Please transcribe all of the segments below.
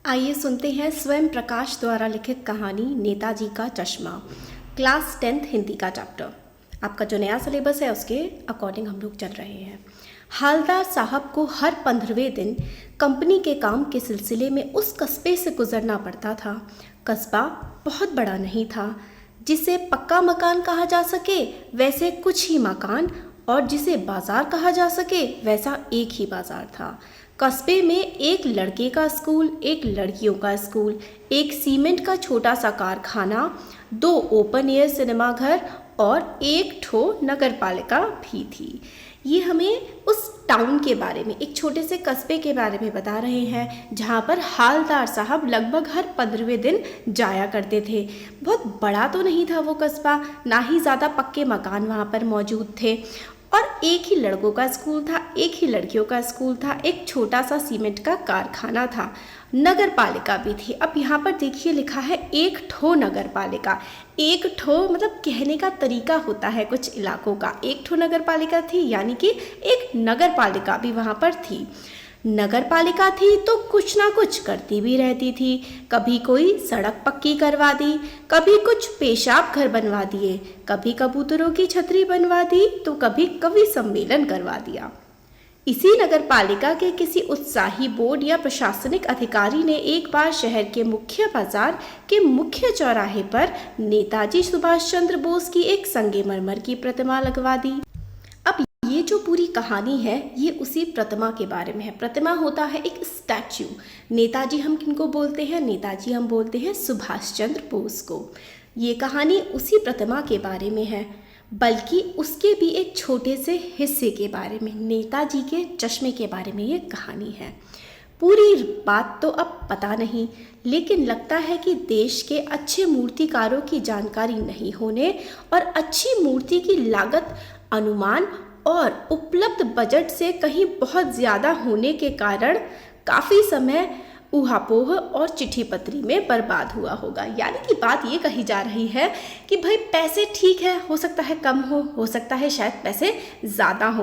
आइए सुनते हैं स्वयं प्रकाश द्वारा लिखित कहानी नेताजी का चश्मा। क्लास 10th हिंदी का चैप्टर। आपका जो नया सिलेबस है उसके अकॉर्डिंग हम लोग चल रहे हैं। हालदार साहब को हर 15वें दिन कंपनी के काम के सिलसिले में उस कस्बे से गुजरना पड़ता था। कस्बा बहुत बड़ा नहीं था जिसे पक्का मकान कहा जा सके वैसे कुछ ही मकान, और जिसे बाजार कहा जा सके वैसा एक ही बाजार था। कस्बे में एक लड़के का स्कूल, एक लड़कियों का स्कूल, एक सीमेंट का छोटा सा कारखाना, 2 ओपन एयर सिनेमा घर और एक ठो नगर पालिका भी थी। ये हमें उस टाउन के बारे में, एक छोटे से कस्बे के बारे में बता रहे हैं जहाँ पर हालदार साहब लगभग हर 15वें दिन जाया करते थे। बहुत बड़ा तो नहीं था वो कस्बा, ना ही ज़्यादा पक्के मकान वहाँ पर मौजूद थे, और एक ही लड़कों का स्कूल था, एक ही लड़कियों का स्कूल था, एक छोटा सा सीमेंट का कारखाना था, नगर पालिका भी थी। अब यहाँ पर देखिए लिखा है एक ठो नगर पालिका। एक ठो मतलब कहने का तरीका होता है कुछ इलाकों का। एक ठो नगर पालिका थी यानी कि एक नगर पालिका भी वहाँ पर थी। नगर पालिका थी तो कुछ ना कुछ करती भी रहती थी। कभी कोई सड़क पक्की करवा दी, कभी कुछ पेशाब घर बनवा दिए, कभी कबूतरों की छतरी बनवा दी, तो कभी कवि सम्मेलन करवा दिया। इसी नगर पालिका के किसी उत्साही बोर्ड या प्रशासनिक अधिकारी ने एक बार शहर के मुख्य बाजार के मुख्य चौराहे पर नेताजी सुभाष चंद्र बोस की एक संगमरमर की प्रतिमा लगवा दी। अब ये जो पूरी कहानी है ये उसी प्रतिमा के बारे में है। प्रतिमा होता है एक स्टैच्यू। नेताजी हम किनको बोलते हैं? नेताजी हम बोलते हैं सुभाष चंद्र बोस को। ये कहानी उसी प्रतिमा के बारे में है, बल्कि उसके भी एक छोटे से हिस्से के बारे में, नेताजी के चश्मे के बारे में ये कहानी है। पूरी बात तो अब पता नहीं, लेकिन लगता है कि देश के अच्छे मूर्तिकारों की जानकारी नहीं होने और अच्छी मूर्ति की लागत अनुमान और उपलब्ध बजट से कहीं बहुत ज़्यादा होने के कारण काफ़ी समय ऊहापोह और चिट्ठी पत्री में बर्बाद हुआ होगा। यानी कि बात ये कही जा रही है कि भाई पैसे ठीक है, हो सकता है कम हो सकता है शायद पैसे ज़्यादा हो।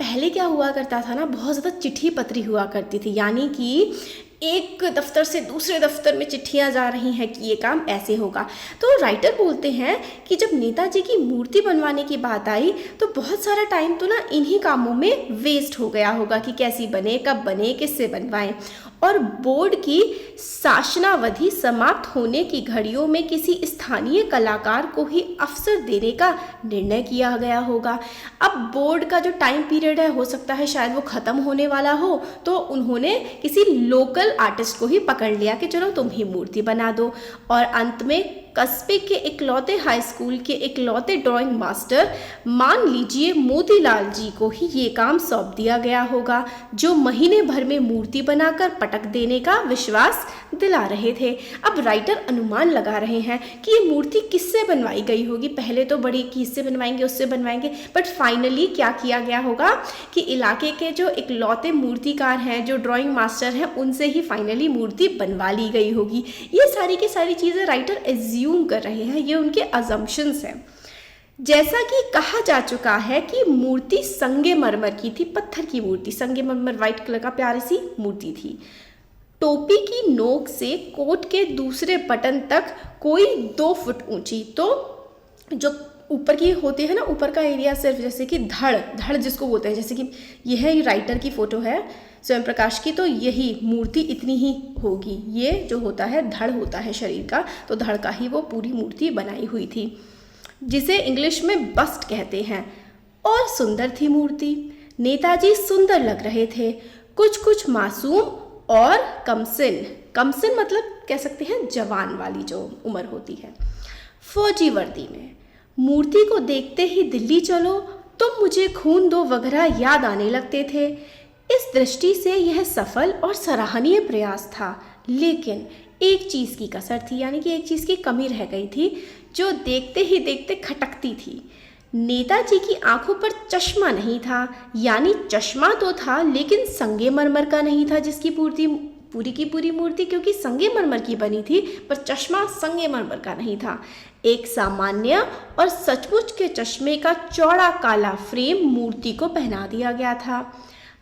पहले क्या हुआ करता था ना, बहुत ज़्यादा चिट्ठी पत्री हुआ करती थी, यानी कि एक दफ्तर से दूसरे दफ्तर में चिट्ठियां जा रही हैं कि ये काम ऐसे होगा। तो राइटर बोलते हैं कि जब नेताजी की मूर्ति बनवाने की बात आई तो बहुत सारा टाइम तो ना इन्हीं कामों में वेस्ट हो गया होगा कि कैसी बने, कब बने, किससे बनवाएं, और बोर्ड की शासनावधि समाप्त होने की घड़ियों में किसी स्थानीय कलाकार को ही अवसर देने का निर्णय किया गया होगा। अब बोर्ड का जो टाइम पीरियड है हो सकता है शायद वो ख़त्म होने वाला हो, तो उन्होंने किसी लोकल आर्टिस्ट को ही पकड़ लिया कि चलो तुम ही मूर्ति बना दो। और अंत में कस्बे के इकलौते हाई स्कूल के इकलौते ड्राइंग मास्टर, मान लीजिए मोतीलाल जी को ही ये काम सौंप दिया गया होगा, जो महीने भर में मूर्ति बनाकर पटक देने का विश्वास दिला रहे थे। अब राइटर अनुमान लगा रहे हैं कि ये मूर्ति किससे बनवाई गई होगी। पहले तो बड़ी किससे बनवाएंगे, उससे बनवाएंगे, बट फाइनली क्या किया गया होगा कि इलाके के जो इकलौते मूर्तिकार हैं, जो ड्राइंग मास्टर हैं, उनसे ही फाइनली मूर्ति बनवा ली गई होगी। ये सारी की सारी चीज़ें राइटर एज्यूम कर रहे हैं, ये उनके अजम्पशंस हैं। जैसा कि कहा जा चुका है कि मूर्ति संगमरमर की थी, पत्थर की मूर्ति, संगमरमर वाइट कलर का प्यारी सी मूर्ति थी। टोपी की नोक से कोट के दूसरे बटन तक कोई 2 फुट ऊंची, तो जो ऊपर की होती है ना, ऊपर का एरिया सिर्फ जैसे कि धड़ जिसको बोलते हैं, जैसे कि यह राइटर की फ़ोटो है स्वयं प्रकाश की, तो यही मूर्ति इतनी ही होगी। ये जो होता है धड़ होता है शरीर का, तो धड़ का ही वो पूरी मूर्ति बनाई हुई थी, जिसे इंग्लिश में बस्ट कहते हैं। और सुंदर थी मूर्ति। नेताजी सुंदर लग रहे थे, कुछ मासूम और कमसिन मतलब कह सकते हैं जवान वाली जो उम्र होती है, फौजी वर्दी में। मूर्ति को देखते ही दिल्ली चलो, तुम मुझे खून दो वगैरह याद आने लगते थे। इस दृष्टि से यह सफल और सराहनीय प्रयास था, लेकिन एक चीज़ की कसर थी, यानी कि एक चीज़ की कमी रह गई थी, जो देखते ही देखते खटकती थी। नेताजी की आंखों पर चश्मा नहीं था, यानी चश्मा तो था लेकिन संगमरमर का नहीं था, जिसकी पूरी की पूरी मूर्ति क्योंकि संगमरमर की बनी थी, पर चश्मा संगमरमर का नहीं था। एक सामान्य और सचमुच के चश्मे का चौड़ा काला फ्रेम मूर्ति को पहना दिया गया था।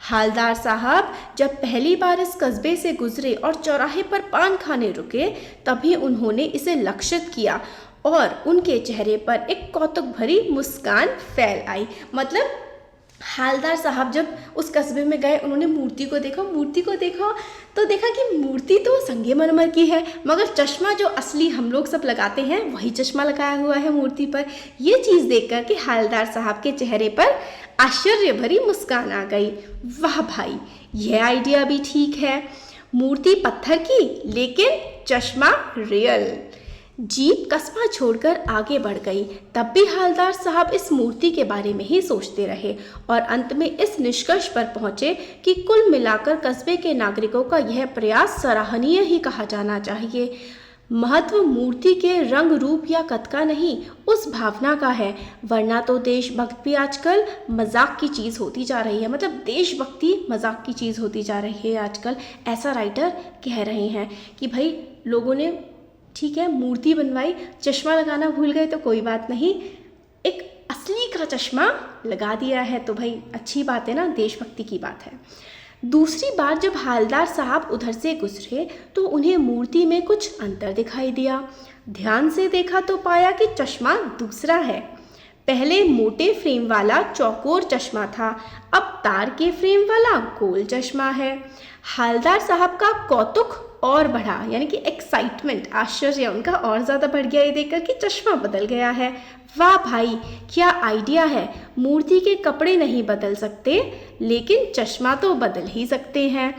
हालदार साहब जब पहली बार इस कस्बे से गुजरे और चौराहे पर पान खाने रुके, तभी उन्होंने इसे लक्षित किया और उनके चेहरे पर एक कौतुक भरी मुस्कान फैल आई। मतलब हालदार साहब जब उस कस्बे में गए, उन्होंने मूर्ति को देखा तो देखा कि मूर्ति तो संगमरमर की है, मगर चश्मा जो असली हम लोग सब लगाते हैं वही चश्मा लगाया हुआ है मूर्ति पर। ये चीज़ देखकर कि हालदार साहब के चेहरे पर आश्चर्य भरी मुस्कान आ गई। वाह भाई, यह आइडिया भी ठीक है। मूर्ति पत्थर की लेकिन चश्मा रियल। जीप कस्बा छोड़कर आगे बढ़ गई। तब भी हालदार साहब इस मूर्ति के बारे में ही सोचते रहे और अंत में इस निष्कर्ष पर पहुंचे कि कुल मिलाकर कस्बे के नागरिकों का यह प्रयास सराहनीय ही कहा जाना चाहिए। महत्व मूर्ति के रंग रूप या कद का नहीं, उस भावना का है, वरना तो देशभक्त भी आजकल मजाक की चीज़ होती जा रही है। मतलब देशभक्ति मजाक की चीज़ होती जा रही है आजकल, ऐसा राइटर कह रहे हैं कि भाई लोगों ने ठीक है मूर्ति बनवाई, चश्मा लगाना भूल गए तो कोई बात नहीं, एक असली का चश्मा लगा दिया है तो भाई अच्छी बात है ना, देशभक्ति की बात है। दूसरी बार जब हालदार साहब उधर से गुजरे तो उन्हें मूर्ति में कुछ अंतर दिखाई दिया। ध्यान से देखा तो पाया कि चश्मा दूसरा है। पहले मोटे फ्रेम वाला चौकोर चश्मा था, अब तार के फ्रेम वाला गोल चश्मा है। हालदार साहब का कौतुक और बढ़ा, यानी कि एक्साइटमेंट, आश्चर्य उनका और ज़्यादा बढ़ गया ये देखकर कि चश्मा बदल गया है। वाह भाई, क्या आइडिया है। मूर्ति के कपड़े नहीं बदल सकते लेकिन चश्मा तो बदल ही सकते हैं।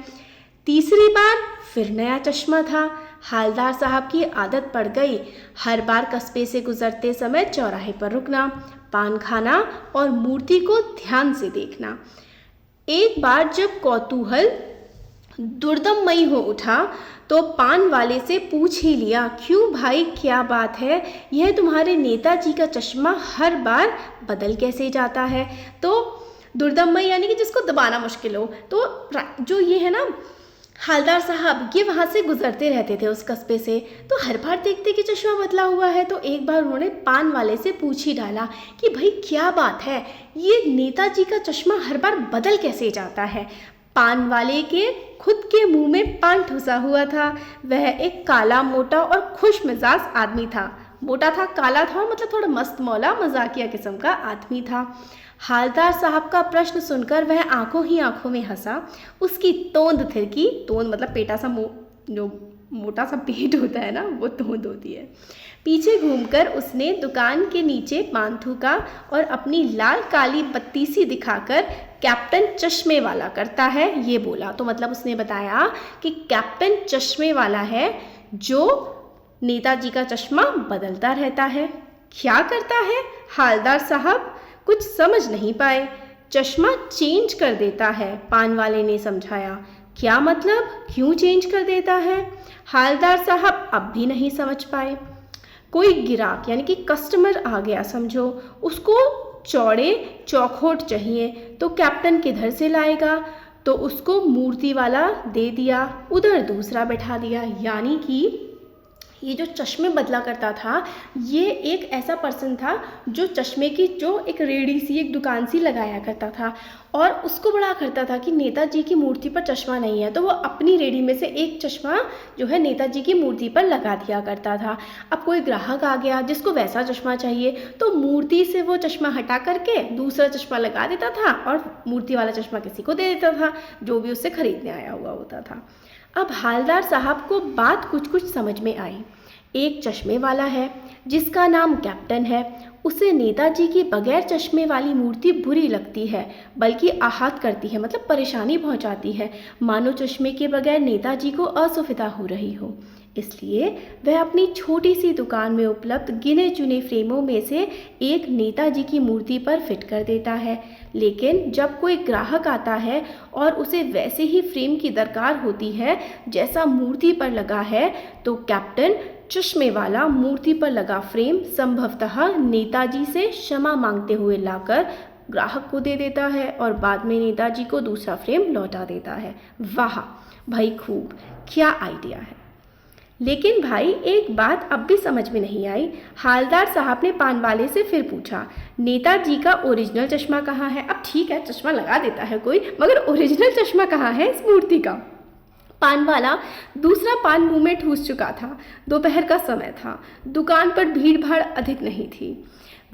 तीसरी बार फिर नया चश्मा था। हालदार साहब की आदत पड़ गई हर बार कस्बे से गुजरते समय चौराहे पर रुकना, पान खाना और मूर्ति को ध्यान से देखना। एक बार जब कौतूहल दुर्दममयी हो उठा तो पान वाले से पूछ ही लिया, क्यों भाई क्या बात है, यह तुम्हारे नेताजी का चश्मा हर बार बदल कैसे जाता है। तो दुर्दममयी यानी कि जिसको दबाना मुश्किल हो। तो जो ये है ना हालदार साहब, ये वहाँ से गुजरते रहते थे उस कस्बे से, तो हर बार देखते कि चश्मा बदला हुआ है। तो एक बार उन्होंने पान वाले से पूछ ही डाला कि भाई क्या बात है, ये नेताजी का चश्मा हर बार बदल कैसे जाता है। पान वाले के खुद के मुंह में पान ठुसा हुआ था। वह एक काला, मोटा और खुश मिजाज आदमी था। मोटा था, काला था, मतलब थोड़ा मस्त मौला मजाकिया किस्म का आदमी था। हालदार साहब का प्रश्न सुनकर वह आंखों ही आंखों में हंसा। उसकी तोंद थिरकी, तोंद मतलब पेटा सा जो मोटा सा पेट होता है ना, वो तोंद होती है। पीछे घूमकर उसने दुकान के नीचे पान थूका और अपनी लाल काली बत्ती सी दिखाकर कैप्टन चश्मे वाला करता है ये बोला। तो मतलब उसने बताया कि कैप्टन चश्मे वाला है जो नेताजी का चश्मा बदलता रहता है। क्या करता है? हालदार साहब कुछ समझ नहीं पाए। चश्मा चेंज कर देता है, पान वाले ने समझाया। क्या मतलब, क्यों चेंज कर देता है? हालदार साहब अब भी नहीं समझ पाए। कोई गिराक यानी कि कस्टमर आ गया समझो, उसको चौड़े चौखोट चाहिए तो कैप्टन किधर से लाएगा, तो उसको मूर्ति वाला दे दिया, उधर दूसरा बैठा दिया। यानी कि ये जो चश्मे बदला करता था, ये एक ऐसा पर्सन था जो चश्मे की जो एक रेडी सी, एक दुकान सी लगाया करता था और उसको बड़ा करता था कि नेताजी की मूर्ति पर चश्मा नहीं है, तो वो अपनी रेडी में से एक चश्मा जो है नेताजी की मूर्ति पर लगा दिया करता था। अब कोई ग्राहक आ गया जिसको वैसा चश्मा चाहिए तो मूर्ति से वो चश्मा हटा करके दूसरा चश्मा लगा देता था और मूर्ति वाला चश्मा किसी को दे देता था जो भी उससे खरीदने आया हुआ होता था। अब हालदार साहब को बात कुछ कुछ समझ में आई। एक चश्मे वाला है जिसका नाम कैप्टन है, उसे नेताजी की बगैर चश्मे वाली मूर्ति बुरी लगती है, बल्कि आहत करती है, मतलब परेशानी पहुंचाती है, मानो चश्मे के बगैर नेताजी को असुविधा हो रही हो। इसलिए वह अपनी छोटी सी दुकान में उपलब्ध गिने चुने फ्रेमों में से एक नेताजी की मूर्ति पर फिट कर देता है। लेकिन जब कोई ग्राहक आता है और उसे वैसे ही फ्रेम की दरकार होती है जैसा मूर्ति पर लगा है, तो कैप्टन चश्मे वाला मूर्ति पर लगा फ्रेम संभवतः नेताजी से क्षमा मांगते हुए लाकर ग्राहक को दे देता है और बाद में नेताजी को दूसरा फ्रेम लौटा देता है। वाह भाई, खूब, क्या आइडिया है। लेकिन भाई एक बात अब भी समझ में नहीं आई। हालदार साहब ने पान वाले से फिर पूछा, नेताजी का ओरिजिनल चश्मा कहाँ है? अब ठीक है, चश्मा लगा देता है कोई, मगर ओरिजिनल चश्मा कहाँ है इस मूर्ति का? पान वाला दूसरा पान मुंह में ठूस चुका था। दोपहर का समय था, दुकान पर भीड़ भाड़ अधिक नहीं थी।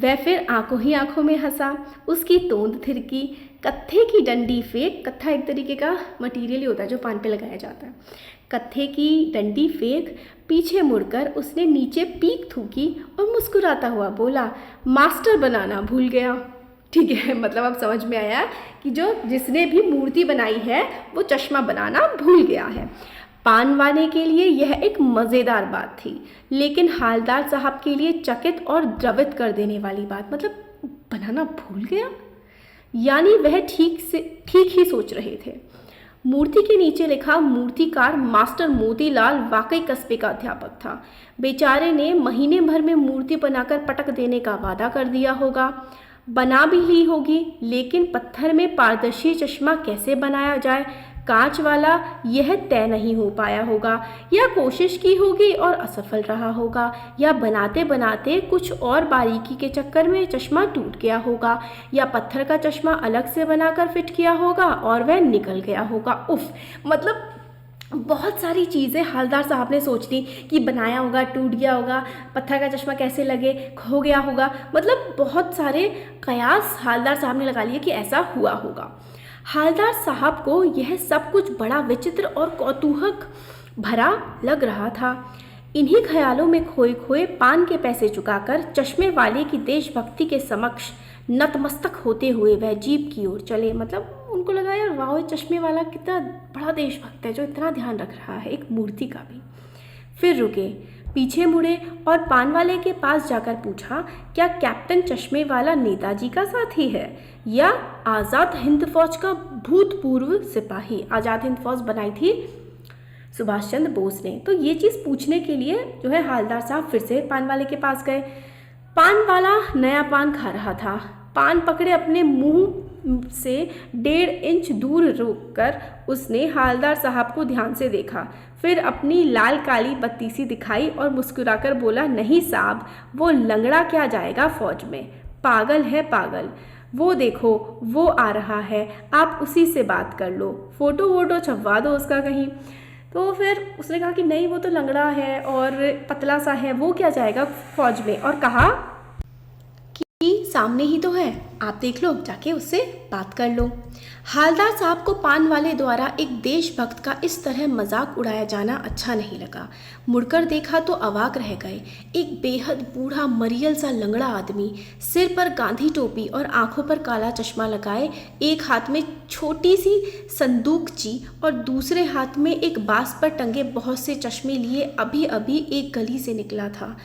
वह फिर आंखों ही आंखों में हंसा। उसकी तोंद थिरकी। कत्थे की डंडी फेंक, कत्था एक तरीके का मटेरियल ही होता है जो पान पे लगाया जाता है। कत्थे की डंडी फेंक पीछे मुड़कर उसने नीचे पीक थूकी और मुस्कुराता हुआ बोला, मास्टर बनाना भूल गया। ठीक है, मतलब अब समझ में आया कि जिसने भी मूर्ति बनाई है वो चश्मा बनाना भूल गया है। पान वाले के लिए यह एक मज़ेदार बात थी, लेकिन हालदार साहब के लिए चकित और द्रवित कर देने वाली बात। मतलब बनाना भूल गया, यानी वह ठीक ही सोच रहे थे। मूर्ति के नीचे लिखा मूर्तिकार मास्टर मोतीलाल वाकई कस्बे का अध्यापक था। बेचारे ने महीने भर में मूर्ति बनाकर पटक देने का वादा कर दिया होगा, बना भी ली होगी, लेकिन पत्थर में पारदर्शी चश्मा कैसे बनाया जाए, कांच वाला, यह तय नहीं हो पाया होगा। या कोशिश की होगी और असफल रहा होगा, या बनाते बनाते कुछ और बारीकी के चक्कर में चश्मा टूट गया होगा, या पत्थर का चश्मा अलग से बनाकर फिट किया होगा और वह निकल गया होगा। उफ, मतलब बहुत सारी चीज़ें हालदार साहब ने सोच ली कि बनाया होगा, टूट गया होगा, पत्थर का चश्मा कैसे लगे, खो गया होगा। मतलब बहुत सारे कयास हालदार साहब ने लगा लिए कि ऐसा हुआ होगा। हालदार साहब को यह सब कुछ बड़ा विचित्र और कौतूहक भरा लग रहा था। इन्हीं ख्यालों में खोए खोए पान के पैसे चुकाकर चश्मे वाले की देशभक्ति के समक्ष नतमस्तक होते हुए वह जीप की ओर चले। मतलब उनको लगा यार वाह, चश्मे वाला कितना बड़ा देशभक्त है जो इतना ध्यान रख रहा है एक मूर्ति का भी। फिर रुके, पीछे मुड़े और पान वाले के पास जाकर पूछा, क्या कैप्टन चश्मे वाला नेताजी का साथी है या आज़ाद हिंद फौज का भूतपूर्व सिपाही? आज़ाद हिंद फौज बनाई थी सुभाष चंद्र बोस ने। तो ये चीज़ पूछने के लिए जो है हालदार साहब फिर से पान वाले के पास गए। पान वाला नया पान खा रहा था। पान पकड़े अपने मुंह से 1.5 इंच दूर रोककर उसने हालदार साहब को ध्यान से देखा, फिर अपनी लाल काली बत्ती सी दिखाई और मुस्कुराकर बोला, नहीं साहब, वो लंगड़ा क्या जाएगा फौज में, पागल है पागल। वो देखो वो आ रहा है, आप उसी से बात कर लो, फोटो वोटो छपवा दो उसका कहीं। तो फिर उसने कहा कि नहीं, वो तो लंगड़ा है और पतला सा है, वो क्या जाएगा फौज में। और कहा कि सामने ही तो है, आप देख लो, जाके उससे बात कर लो। हालदार साहब को पान वाले द्वारा एक देशभक्त का इस तरह मजाक उड़ाया जाना अच्छा नहीं लगा। मुड़कर देखा तो अवाक रह गए। एक बेहद बूढ़ा मरियल सा लंगड़ा आदमी, सिर पर गांधी टोपी और आंखों पर काला चश्मा लगाए, एक हाथ में छोटी सी संदूकची और दूसरे हाथ में एक बांस पर टंगे बहुत से चश्मे लिए अभी अभी एक गली से निकला था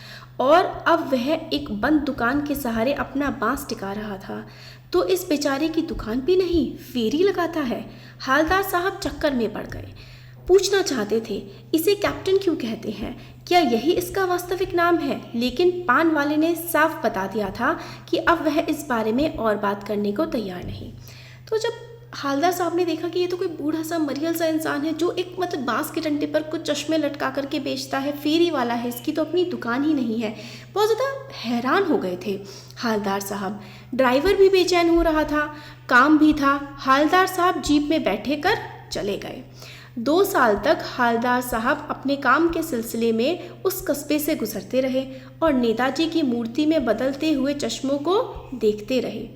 और अब वह एक बंद दुकान के सहारे अपना बांस टिका रहा था। तो इस बेचारे की दुकान भी नहीं, फेरी लगाता है। हालदार साहब चक्कर में पड़ गए। पूछना चाहते थे, इसे कैप्टन क्यों कहते हैं, क्या यही इसका वास्तविक नाम है? लेकिन पान वाले ने साफ बता दिया था कि अब वह इस बारे में और बात करने को तैयार नहीं। तो जब हालदार साहब ने देखा कि ये तो कोई बूढ़ा सा मरियल सा इंसान है जो एक मतलब बांस के डंडे पर कुछ चश्मे लटका करके बेचता है, फेरी वाला है, इसकी तो अपनी दुकान ही नहीं है, बहुत ज़्यादा हैरान हो गए थे हालदार साहब। ड्राइवर भी बेचैन हो रहा था, काम भी था। हालदार साहब जीप में बैठे कर चले गए। 2 साल तक हालदार साहब अपने काम के सिलसिले में उस कस्बे से गुजरते रहे और नेताजी की मूर्ति में बदलते हुए चश्मों को देखते रहे।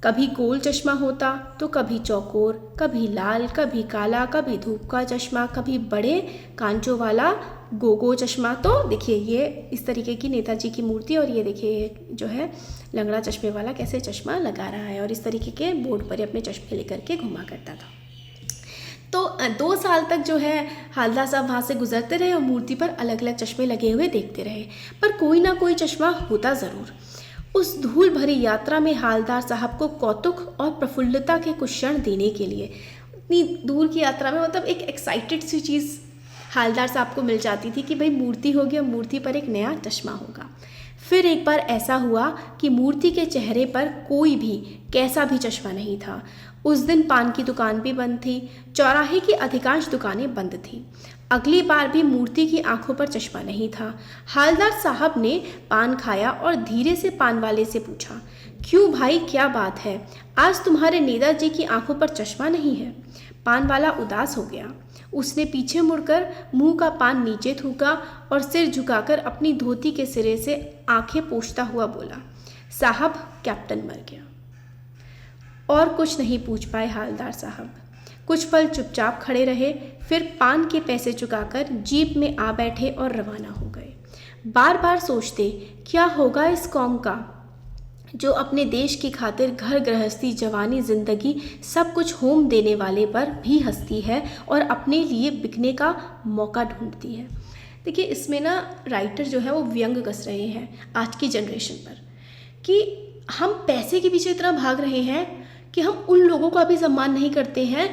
कभी गोल चश्मा होता तो कभी चौकोर, कभी लाल, कभी काला, कभी धूप का चश्मा, कभी बड़े कांचों वाला गोगो चश्मा। तो देखिए ये इस तरीके की नेताजी की मूर्ति, और ये देखिए जो है लंगड़ा चश्मे वाला कैसे चश्मा लगा रहा है और इस तरीके के बोर्ड पर अपने चश्मे लेकर के घुमा करता था। तो 2 साल तक जो है हालदार साहब वहाँ से गुजरते रहे और मूर्ति पर अलग अलग चश्मे लगे हुए देखते रहे, पर कोई ना कोई चश्मा होता ज़रूर। उस धूल भरी यात्रा में हालदार साहब को कौतुक और प्रफुल्लता के कुछ क्षण देने के लिए इतनी दूर की यात्रा में मतलब एक एक्साइटेड सी चीज़ हालदार साहब को मिल जाती थी कि भाई मूर्ति होगी और मूर्ति पर एक नया चश्मा होगा। फिर एक बार ऐसा हुआ कि मूर्ति के चेहरे पर कोई भी कैसा भी चश्मा नहीं था। उस दिन पान की दुकान भी बंद थी, चौराहे की अधिकांश दुकानें बंद थीं। अगली बार भी मूर्ति की आंखों पर चश्मा नहीं था। हवलदार साहब ने पान खाया और धीरे से पान वाले से पूछा, क्यों भाई, क्या बात है? आज तुम्हारे नेताजी की आंखों पर चश्मा नहीं है? पान वाला उदास हो गया। उसने पीछे मुड़कर मुंह का पान नीचे थूका और सिर झुकाकर अपनी धोती के सिरे से आंखें पोंछता हुआ बोला, साहब, कैप्टन मर गया। और कुछ नहीं पूछ पाए हवलदार साहब। कुछ पल चुपचाप खड़े रहे, फिर पान के पैसे चुकाकर जीप में आ बैठे और रवाना हो गए। बार बार सोचते, क्या होगा इस कौम का जो अपने देश की खातिर घर गृहस्थी, जवानी, जिंदगी सब कुछ होम देने वाले पर भी हंसती है और अपने लिए बिकने का मौका ढूंढती है। देखिए, इसमें ना राइटर जो है वो व्यंग कस रहे हैं आज की जनरेशन पर कि हम पैसे के पीछे इतना भाग रहे हैं कि हम उन लोगों का भी सम्मान नहीं करते हैं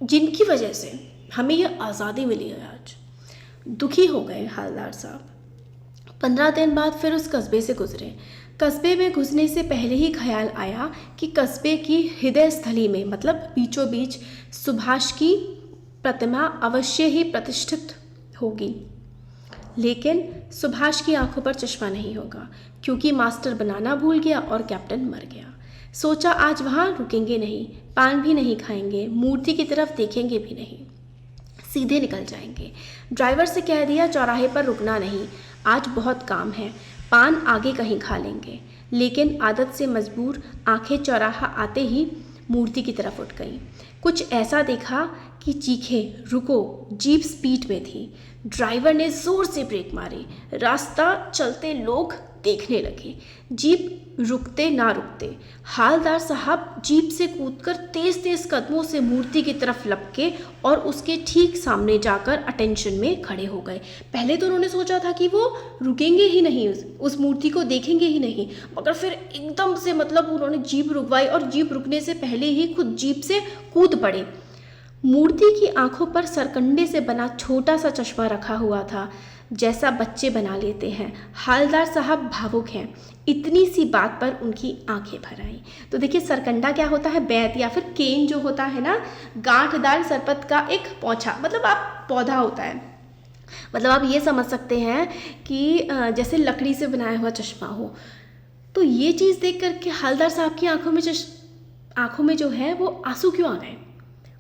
जिनकी वजह से हमें यह आज़ादी मिली है। आज दुखी हो गए हवलदार साहब। 15 दिन बाद फिर उस कस्बे से गुजरे। कस्बे में घुसने से पहले ही ख्याल आया कि कस्बे की हृदय स्थली में, मतलब बीचों बीच, सुभाष की प्रतिमा अवश्य ही प्रतिष्ठित होगी। लेकिन सुभाष की आंखों पर चश्मा नहीं होगा, क्योंकि मास्टर बनाना भूल गया और कैप्टन मर गया। सोचा आज वहाँ रुकेंगे नहीं, पान भी नहीं खाएंगे, मूर्ति की तरफ देखेंगे भी नहीं, सीधे निकल जाएंगे। ड्राइवर से कह दिया चौराहे पर रुकना नहीं, आज बहुत काम है, पान आगे कहीं खा लेंगे। लेकिन आदत से मजबूर आंखें चौराहा आते ही मूर्ति की तरफ उठ गईं। कुछ ऐसा देखा कि चीखे, रुको। जीप स्पीड में थी। ड्राइवर ने जोर से ब्रेक मारी। रास्ता चलते लोग देखने लगे। जीप रुकते ना रुकते हवलदार साहब जीप से कूदकर तेज तेज कदमों से मूर्ति की तरफ लपके और उसके ठीक सामने जाकर अटेंशन में खड़े हो गए। पहले तो उन्होंने सोचा था कि वो रुकेंगे ही नहीं, उस मूर्ति को देखेंगे ही नहीं, मगर फिर एकदम से मतलब उन्होंने जीप रुकवाई और जीप रुकने से पहले ही खुद जीप से कूद पड़े। मूर्ति की आंखों पर सरकंडे से बना छोटा सा चश्मा रखा हुआ था, जैसा बच्चे बना लेते हैं। हवलदार साहब भावुक हैं। इतनी सी बात पर उनकी आंखें भर आईं। तो देखिए, सरकंडा क्या होता है? बैत या फिर केन जो होता है ना, गांठदार सरपत का एक पौधा, मतलब आप पौधा होता है। मतलब आप ये समझ सकते हैं कि जैसे लकड़ी से बनाया हुआ चश्मा हो। तो ये चीज़ देख करके हवलदार साहब की आंखों में जो है वो आंसू क्यों आ गए?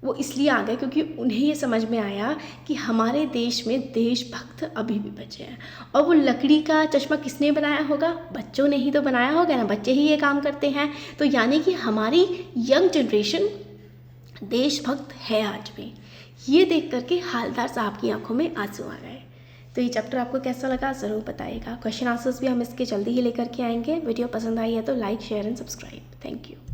वो इसलिए आ गए क्योंकि उन्हें ये समझ में आया कि हमारे देश में देशभक्त अभी भी बचे हैं। और वो लकड़ी का चश्मा किसने बनाया होगा? बच्चों ने ही तो बनाया होगा ना, बच्चे ही ये काम करते हैं। तो यानी कि हमारी यंग जनरेशन देशभक्त है आज भी। ये देख करके हवलदार साहब की आंखों में आंसू आ गए। तो ये चैप्टर आपको कैसा लगा ज़रूर बताइएगा। क्वेश्चन आंसर्स भी हम इसके जल्दी ही लेकर के आएंगे। वीडियो पसंद आई है तो like, share and subscribe. Thank you.